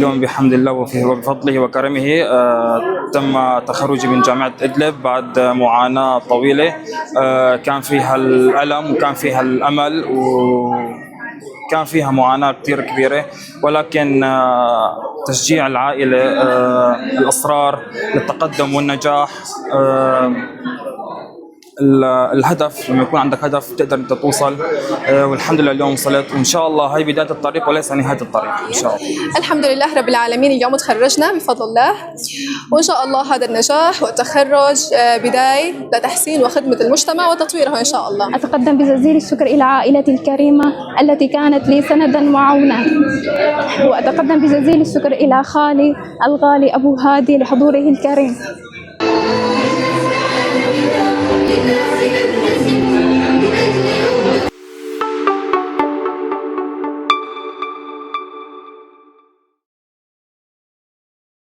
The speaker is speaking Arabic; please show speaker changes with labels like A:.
A: اليوم بحمد الله وبفضله وكرمه تم تخرجي من جامعة إدلب بعد معاناة طويلة كان فيها الألم وكان فيها الأمل وكان فيها معاناة كثير كبيرة، ولكن تشجيع العائلة، الإصرار للتقدم والنجاح، الهدف. لما يكون عندك هدف تقدر انت توصل، والحمد لله اليوم وصلت، وان شاء الله هاي بداية الطريق وليس نهاية الطريق ان شاء الله.
B: الحمد لله رب العالمين، اليوم تخرجنا بفضل الله، وان شاء الله هذا النجاح والتخرج بداية لتحسين وخدمة المجتمع وتطويره ان شاء الله.
C: أتقدم بجزيل الشكر إلى عائلتي الكريمة التي كانت لي سندا وعونا، وأتقدم بجزيل الشكر إلى خالي الغالي أبو هادي لحضوره الكريم.